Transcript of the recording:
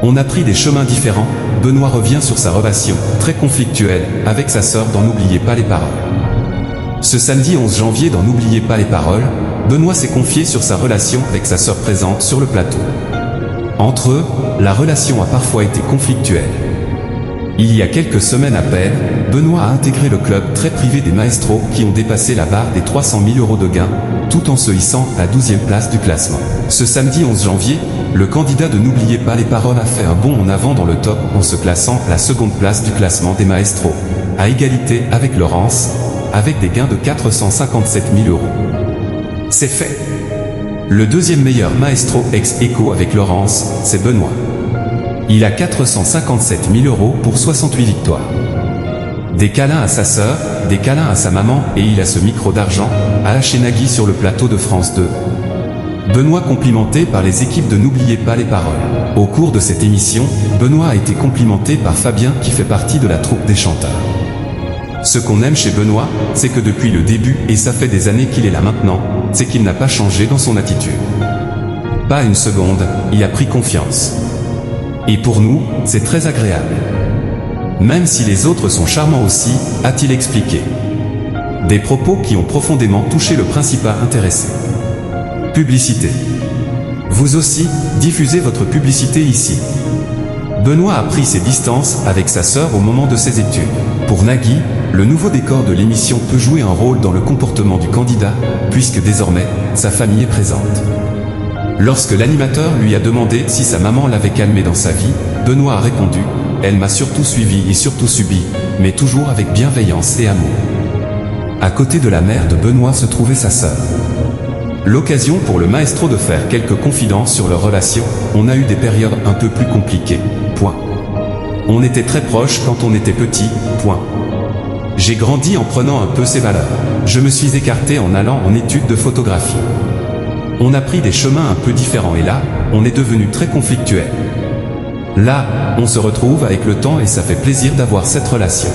On a pris des chemins différents. Benoît revient sur sa relation, très conflictuelle, avec sa sœur dans N'oubliez pas les paroles. Ce samedi 11 janvier dans N'oubliez pas les paroles, Benoît s'est confié sur sa relation avec sa sœur présente sur le plateau. Entre eux, la relation a parfois été conflictuelle. Il y a quelques semaines à peine, Benoît a intégré le club très privé des maestros qui ont dépassé la barre des 300 000 € de gains, tout en se hissant à la 12e place du classement. Ce samedi 11 janvier, le candidat de N'oubliez pas les paroles a fait un bond en avant dans le top en se plaçant à la seconde place du classement des maestros, à égalité avec Laurence, avec des gains de 457 000 €. C'est fait. Le deuxième meilleur maestro ex-aequo avec Laurence, c'est Benoît. Il a 457 000 € pour 68 victoires. Des câlins à sa sœur, des câlins à sa maman et il a ce micro d'argent, à lâcher Nagui sur le plateau de France 2. Benoît complimenté par les équipes de N'oubliez pas les paroles. Au cours de cette émission, Benoît a été complimenté par Fabien qui fait partie de la troupe des chanteurs. Ce qu'on aime chez Benoît, c'est que depuis le début, et ça fait des années qu'il est là maintenant, c'est qu'il n'a pas changé dans son attitude. Pas une seconde, il a pris confiance. Et pour nous, c'est très agréable. Même si les autres sont charmants aussi, a-t-il expliqué. Des propos qui ont profondément touché le principal intéressé. Publicité. Vous aussi, diffusez votre publicité ici. Benoît a pris ses distances avec sa sœur au moment de ses études. Pour Nagui, le nouveau décor de l'émission peut jouer un rôle dans le comportement du candidat, puisque désormais, sa famille est présente. Lorsque l'animateur lui a demandé si sa maman l'avait calmé dans sa vie, Benoît a répondu « Elle m'a surtout suivi et surtout subi, mais toujours avec bienveillance et amour ». À côté de la mère de Benoît se trouvait sa sœur. L'occasion pour le maestro de faire quelques confidences sur leur relation. On a eu des périodes un peu plus compliquées. Point. On était très proches quand on était petit. Point. J'ai grandi en prenant un peu ses valeurs. Je me suis écarté en allant en études de photographie. On a pris des chemins un peu différents et là, on est devenu très conflictuel. Là, on se retrouve avec le temps et ça fait plaisir d'avoir cette relation.